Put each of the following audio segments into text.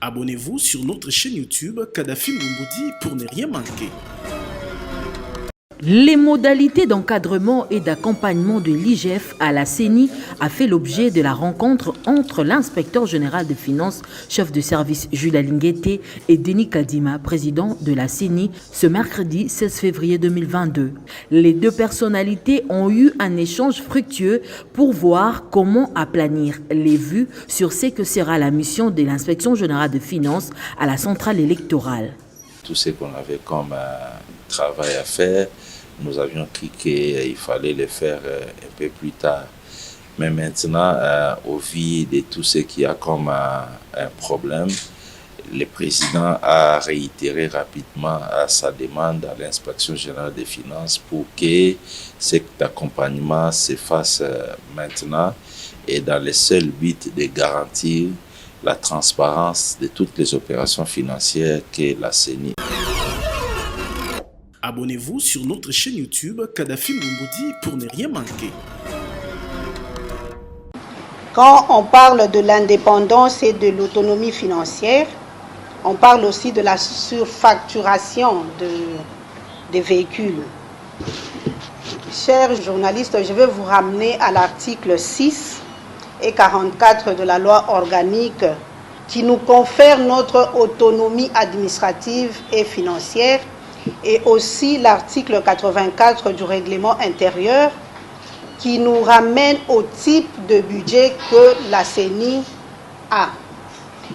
Abonnez-vous sur notre chaîne YouTube Kadhafi Moumoudi pour ne rien manquer. Les modalités d'encadrement et d'accompagnement de l'IGF à la CENI a fait l'objet de la rencontre entre l'inspecteur général des finances, chef de service Jules Alinguete et Denis Kadima, président de la CENI, ce mercredi 16 février 2022. Les deux personnalités ont eu un échange fructueux pour voir comment aplanir les vues sur ce que sera la mission de l'inspection générale des finances à la centrale électorale. Tout ce qu'on avait comme travail à faire, nous avions cliqué, il fallait le faire un peu plus tard. Mais maintenant, au vu de tout ce qu'il y a comme un problème, le président a réitéré rapidement sa demande à l'inspection générale des finances pour que cet accompagnement se fasse maintenant et dans le seul but de garantir la transparence de toutes les opérations financières que la CENI. Abonnez-vous sur notre chaîne YouTube Kadhafi Moumoudi pour ne rien manquer. Quand on parle de l'indépendance et de l'autonomie financière, on parle aussi de la surfacturation des véhicules. Chers journalistes, je vais vous ramener à l'article 6 et 44 de la loi organique qui nous confère notre autonomie administrative et financière, et aussi l'article 84 du règlement intérieur qui nous ramène au type de budget que la CENI a.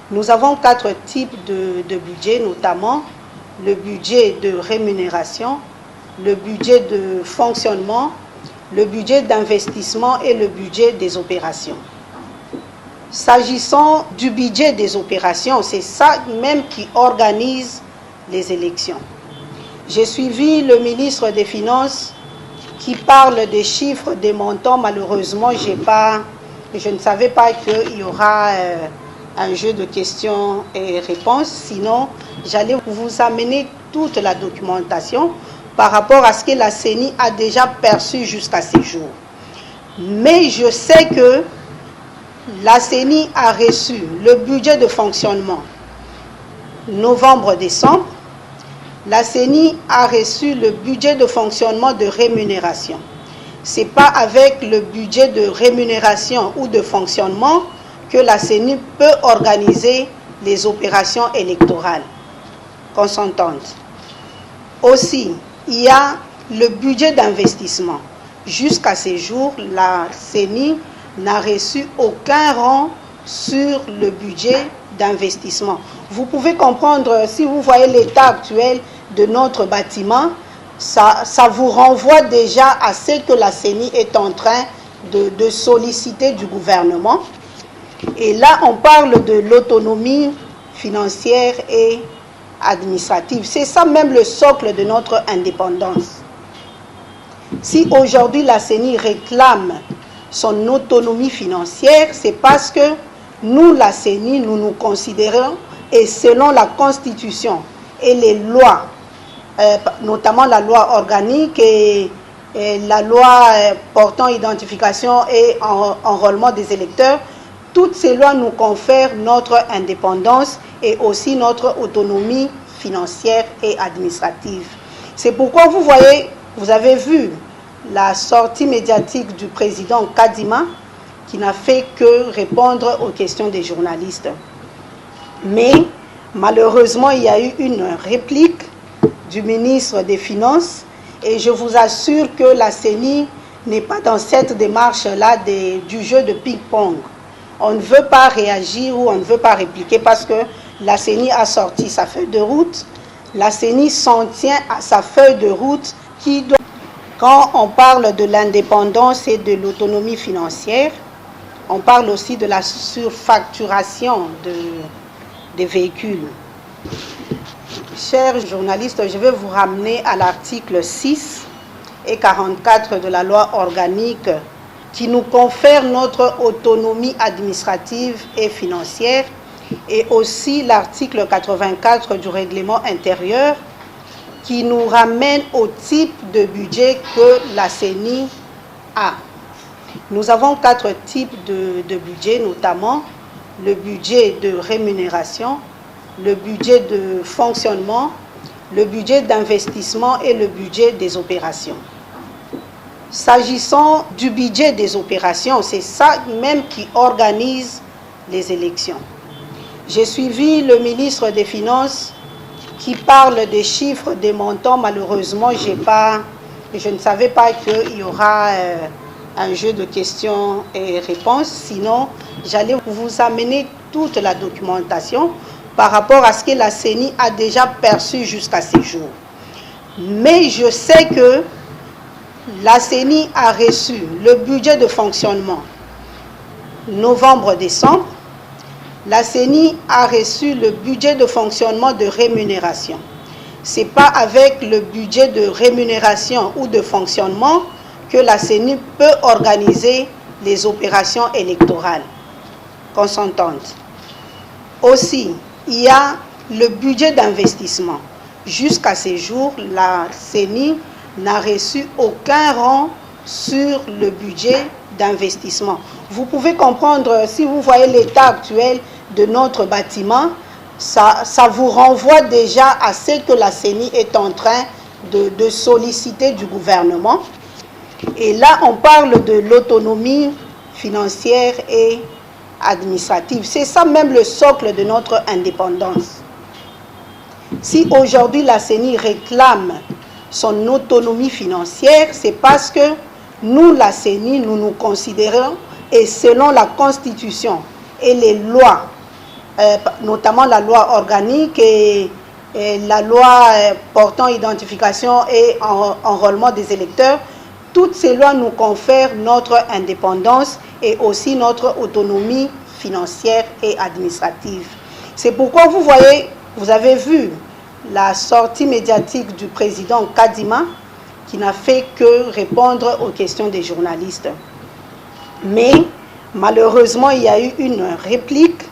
Nous avons 4 types de budget, notamment le budget de rémunération, le budget de fonctionnement, le budget d'investissement et le budget des opérations. S'agissant du budget des opérations, c'est ça même qui organise les élections. J'ai suivi le ministre des Finances qui parle des chiffres, des montants. Malheureusement, je ne savais pas qu'il y aura un jeu de questions et réponses. Sinon, j'allais vous amener toute la documentation par rapport à ce que la CENI a déjà perçu jusqu'à ce jour. Mais je sais que la CENI a reçu le budget de fonctionnement novembre-décembre. La CENI a reçu le budget de fonctionnement de rémunération. Ce n'est pas avec le budget de rémunération ou de fonctionnement que la CENI peut organiser les opérations électorales. Qu'on s'entende. Aussi, il y a le budget d'investissement. Jusqu'à ce jour, la CENI n'a reçu aucun rang sur le budget d'investissement. Vous pouvez comprendre, si vous voyez l'état actuel de notre bâtiment, ça vous renvoie déjà à ce que la CENI est en train de solliciter du gouvernement. Et là, on parle de l'autonomie financière et administrative. C'est ça même le socle de notre indépendance. Si aujourd'hui la CENI réclame son autonomie financière, c'est parce que nous, la CENI, nous nous considérons, et selon la Constitution et les lois, notamment la loi organique et la loi portant identification et enrôlement des électeurs, toutes ces lois nous confèrent notre indépendance et aussi notre autonomie financière et administrative. C'est pourquoi vous voyez, vous avez vu la sortie médiatique du président Kadima qui n'a fait que répondre aux questions des journalistes. Mais malheureusement, il y a eu une réplique du ministre des Finances et je vous assure que la CENI n'est pas dans cette démarche-là du jeu de ping-pong. On ne veut pas réagir ou on ne veut pas répliquer parce que la CENI a sorti sa feuille de route. La CENI s'en tient à sa feuille de route qui doit... Quand on parle de l'indépendance et de l'autonomie financière, on parle aussi de la surfacturation des véhicules. Chers journalistes, je vais vous ramener à l'article 6 et 44 de la loi organique qui nous confère notre autonomie administrative et financière, et aussi l'article 84 du règlement intérieur qui nous ramène au type de budget que la CENI a. Nous avons 4 types de budget, notamment le budget de rémunération, le budget de fonctionnement, le budget d'investissement et le budget des opérations. S'agissant du budget des opérations, c'est ça même qui organise les élections. J'ai suivi le ministre des Finances qui parle des chiffres, des montants. Malheureusement, je ne savais pas qu'il y aura un jeu de questions et réponses. Sinon, j'allais vous amener toute la documentation par rapport à ce que la CENI a déjà perçu jusqu'à ce jour. Mais je sais que la CENI a reçu le budget de fonctionnement novembre-décembre. La CENI a reçu le budget de fonctionnement de rémunération. Ce n'est pas avec le budget de rémunération ou de fonctionnement que la CENI peut organiser les opérations électorales. Qu'on s'entende. Aussi, il y a le budget d'investissement. Jusqu'à ce jour, la CENI n'a reçu aucun rang sur le budget d'investissement. Vous pouvez comprendre, si vous voyez l'état actuel de notre bâtiment, ça vous renvoie déjà à ce que la CENI est en train de solliciter du gouvernement. Et là, on parle de l'autonomie financière et administrative. C'est ça même le socle de notre indépendance. Si aujourd'hui la CENI réclame son autonomie financière, c'est parce que nous, la CENI, nous nous considérons, et selon la Constitution et les lois, notamment la loi organique et la loi portant identification et enrôlement des électeurs, toutes ces lois nous confèrent notre indépendance et aussi notre autonomie financière et administrative. C'est pourquoi vous voyez, vous avez vu la sortie médiatique du président Kadima qui n'a fait que répondre aux questions des journalistes. Mais malheureusement, il y a eu une réplique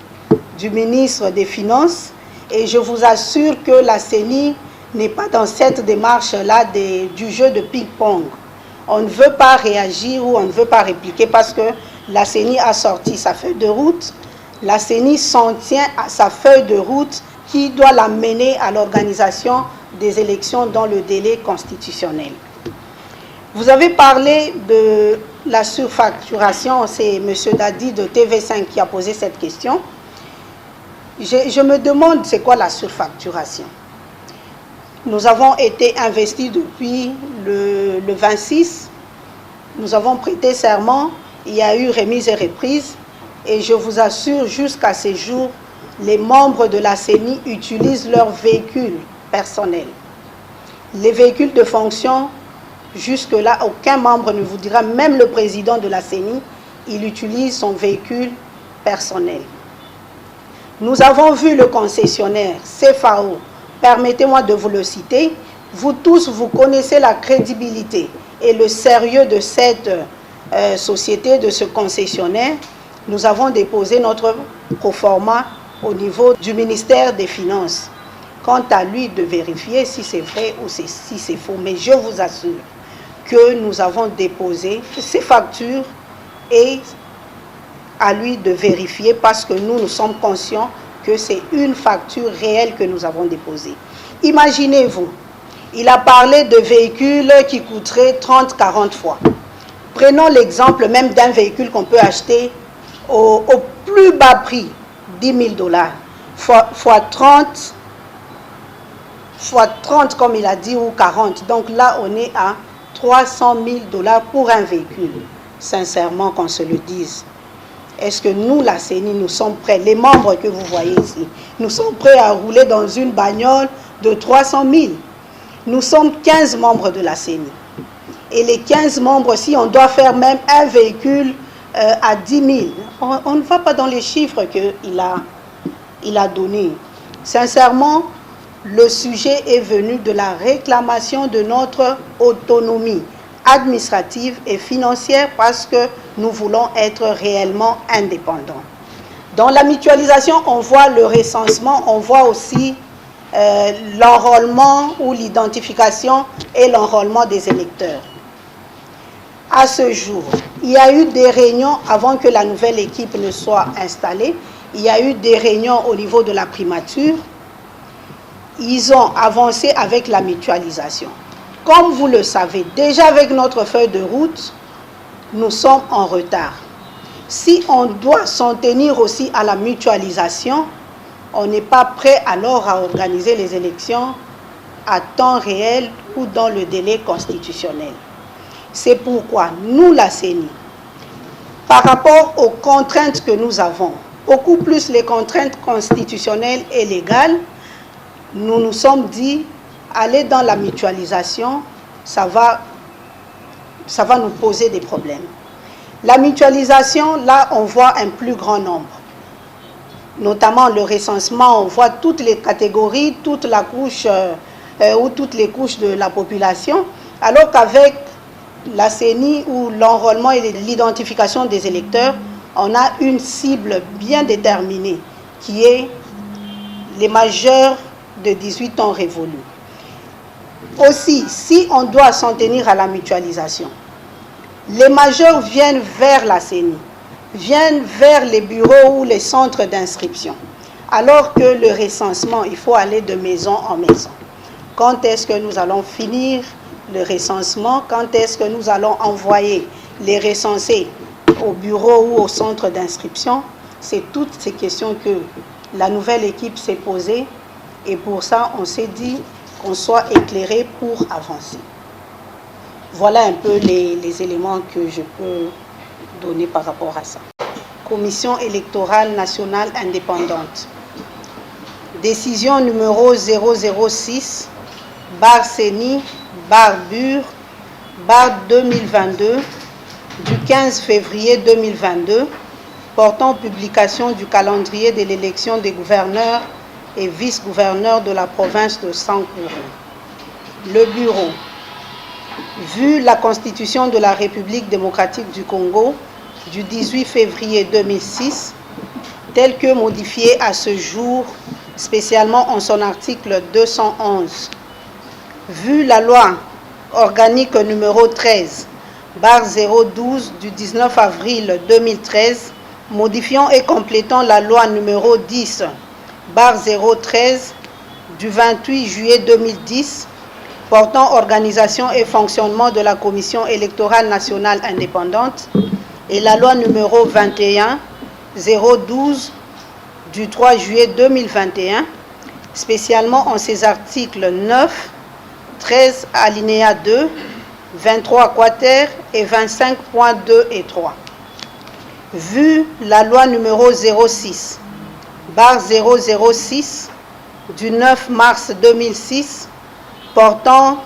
du ministre des Finances et je vous assure que la CENI n'est pas dans cette démarche-là du jeu de ping-pong. On ne veut pas réagir ou on ne veut pas répliquer parce que la CENI a sorti sa feuille de route. La CENI s'en tient à sa feuille de route qui doit la mener à l'organisation des élections dans le délai constitutionnel. Vous avez parlé de la surfacturation, c'est M. Dadi de TV5 qui a posé cette question. Je me demande c'est quoi la surfacturation. Nous avons été investis depuis le 26, nous avons prêté serment, il y a eu remise et reprise et je vous assure jusqu'à ce jour, les membres de la CENI utilisent leurs véhicules personnels. Les véhicules de fonction, jusque-là, aucun membre ne vous dira, même le président de la CENI, il utilise son véhicule personnel. Nous avons vu le concessionnaire CFAO, permettez-moi de vous le citer, vous tous, vous connaissez la crédibilité et le sérieux de cette société, de ce concessionnaire. Nous avons déposé notre proforma au niveau du ministère des Finances. Quant à lui de vérifier si c'est vrai ou si c'est faux. Mais je vous assure que nous avons déposé ces factures et à lui de vérifier parce que nous sommes conscients que c'est une facture réelle que nous avons déposée. Imaginez-vous, il a parlé de véhicules qui coûteraient 30-40 fois. Prenons l'exemple même d'un véhicule qu'on peut acheter au plus bas prix, 10 000 $, fois 30, comme il a dit, ou 40. Donc là, on est à 300 000 $ pour un véhicule. Sincèrement, qu'on se le dise. Est-ce que nous, la CENI, nous sommes prêts, les membres que vous voyez ici, nous sommes prêts à rouler dans une bagnole de 300 000? Nous sommes 15 membres de la CENI. Et les 15 membres, si on doit faire même un véhicule à 10 000, on ne va pas dans les chiffres qu'il a donnés. Sincèrement, le sujet est venu de la réclamation de notre autonomie administrative et financière parce que nous voulons être réellement indépendants. Dans la mutualisation, on voit le recensement, on voit aussi l'enrôlement ou l'identification et l'enrôlement des électeurs. À ce jour, il y a eu des réunions avant que la nouvelle équipe ne soit installée. Il y a eu des réunions au niveau de la primature ils ont avancé avec la mutualisation. Comme vous le savez, déjà avec notre feuille de route, nous sommes en retard. Si on doit s'en tenir aussi à la mutualisation, on n'est pas prêt alors à organiser les élections à temps réel ou dans le délai constitutionnel. C'est pourquoi nous, la CENI, par rapport aux contraintes que nous avons, beaucoup plus les contraintes constitutionnelles et légales, nous nous sommes dit, aller dans la mutualisation, ça va nous poser des problèmes. La mutualisation, là, on voit un plus grand nombre. Notamment le recensement, on voit toutes les catégories, toute la couche ou toutes les couches de la population, alors qu'avec la CENI ou l'enrôlement et l'identification des électeurs, on a une cible bien déterminée, qui est les majeurs de 18 ans révolus. Aussi, si on doit s'en tenir à la mutualisation, les majeurs viennent vers la CENI, viennent vers les bureaux ou les centres d'inscription, alors que le recensement, il faut aller de maison en maison. Quand est-ce que nous allons finir le recensement? Quand est-ce que nous allons envoyer les recensés au bureau ou au centre d'inscription? C'est toutes ces questions que la nouvelle équipe s'est posée, et pour ça, on s'est dit qu'on soit éclairé pour avancer. Voilà un peu les éléments que je peux donner par rapport à ça. Commission électorale nationale indépendante. Décision numéro 006, CENI, BUR, 2022, du 15 février 2022, portant publication du calendrier de l'élection des gouverneurs et vice-gouverneurs de la province de Sankuru. Le bureau. Vu la Constitution de la République démocratique du Congo du 18 février 2006, telle que modifiée à ce jour, spécialement en son article 211, vu la loi organique numéro 13, 012 du 19 avril 2013, modifiant et complétant la loi numéro 10, 013 du 28 juillet 2010, portant organisation et fonctionnement de la Commission électorale nationale indépendante, et la loi numéro 21 012 du 3 juillet 2021, spécialement en ses articles 9, 13 alinéa 2, 23 quater et 25.2 et 3. Vu la loi numéro 06, 006 du 9 mars 2006, portant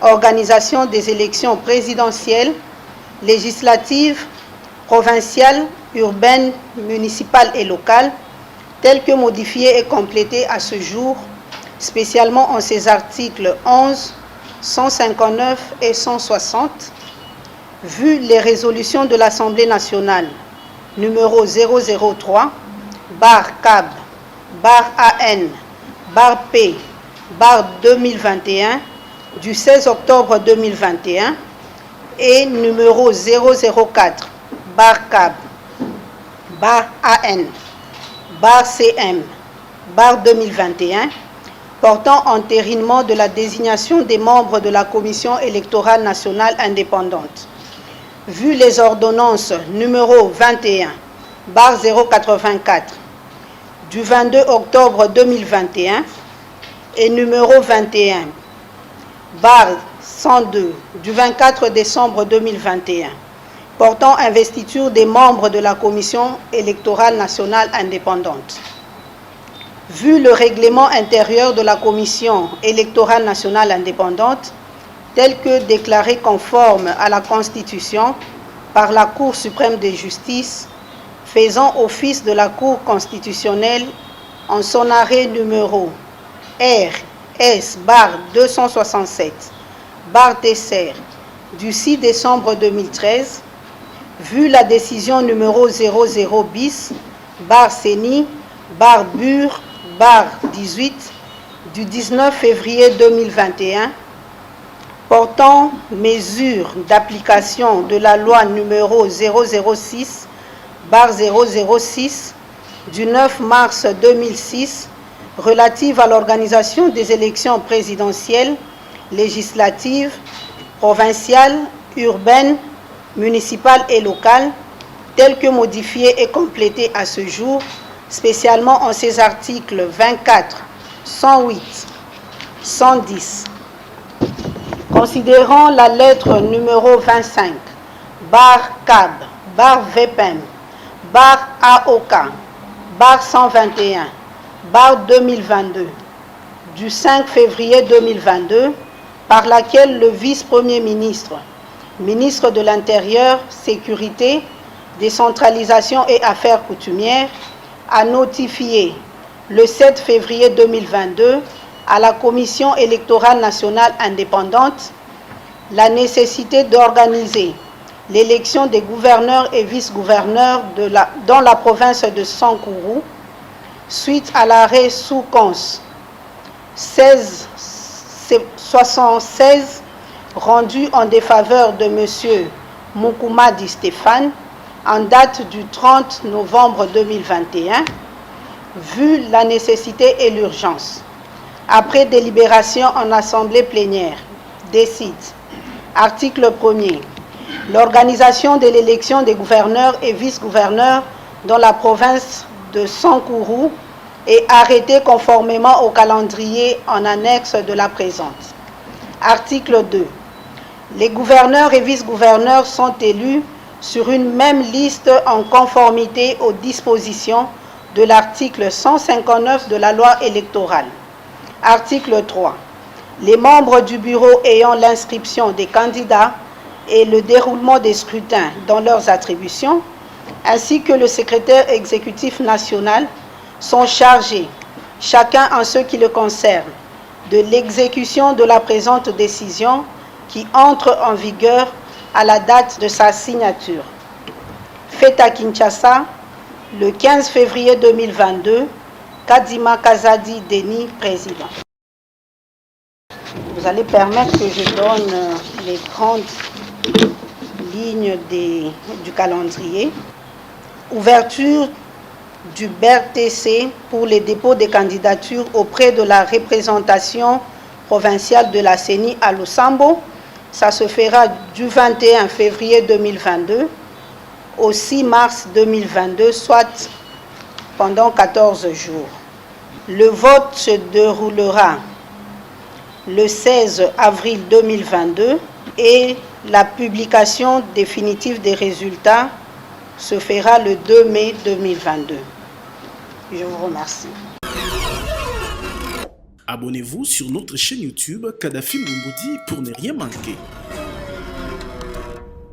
organisation des élections présidentielles, législatives, provinciales, urbaines, municipales et locales, telles que modifiées et complétées à ce jour, spécialement en ses articles 11, 159 et 160, vu les résolutions de l'Assemblée nationale numéro 003, CAB, AN, P, 2021, du 16 octobre 2021, et numéro 004, CAB, AN, CM, 2021, portant entérinement de la désignation des membres de la Commission électorale nationale indépendante. Vu les ordonnances numéro 21, 084, du 22 octobre 2021, et numéro 21, 102, du 24 décembre 2021, portant investiture des membres de la Commission électorale nationale indépendante. Vu le règlement intérieur de la Commission électorale nationale indépendante, tel que déclaré conforme à la Constitution par la Cour suprême de justice, faisant office de la Cour constitutionnelle en son arrêt numéro RS 267 TCR du 6 décembre 2013, vu la décision numéro 00 bis CENI BUR 18 du 19 février 2021, portant mesures d'application de la loi numéro 006 du 9 mars 2006 relative à l'organisation des élections présidentielles, législatives, provinciales, urbaines, municipales et locales, telles que modifiées et complétées à ce jour, spécialement en ses articles 24, 108, 110. Considérant la lettre numéro 25, barre CAB, barre VPM, barre AOK, barre 121, barre 2022, du 5 février 2022, par laquelle le vice-premier ministre, ministre de l'Intérieur, Sécurité, Décentralisation et Affaires coutumières, a notifié le 7 février 2022 à la Commission électorale nationale indépendante la nécessité d'organiser l'élection des gouverneurs et vice-gouverneurs dans la province de Sankourou suite à l'arrêt sous cons 1676 rendu en défaveur de M. Mukumadi Stéphane en date du 30 novembre 2021, vu la nécessité et l'urgence. Après délibération en assemblée plénière, décide, article 1er, l'organisation de l'élection des gouverneurs et vice-gouverneurs dans la province de Sankourou est arrêtée conformément au calendrier en annexe de la présente. Article 2. Les gouverneurs et vice-gouverneurs sont élus sur une même liste en conformité aux dispositions de l'article 159 de la loi électorale. Article 3. Les membres du bureau ayant l'inscription des candidats et le déroulement des scrutins dans leurs attributions, ainsi que le secrétaire exécutif national, sont chargés, chacun en ce qui le concerne, de l'exécution de la présente décision qui entre en vigueur à la date de sa signature. Fait à Kinshasa, le 15 février 2022, Kadima Kazadi Denis, président. Vous allez permettre que je donne les grandes lignes du calendrier. Ouverture du BRTC pour les dépôts de candidatures auprès de la représentation provinciale de la CENI à Lusambo. Ça se fera du 21 février 2022 au 6 mars 2022, soit pendant 14 jours. Le vote se déroulera le 16 avril 2022 et la publication définitive des résultats se fera le 2 mai 2022. Je vous remercie. Abonnez-vous sur notre chaîne YouTube Kadhafi Moumoudi pour ne rien manquer.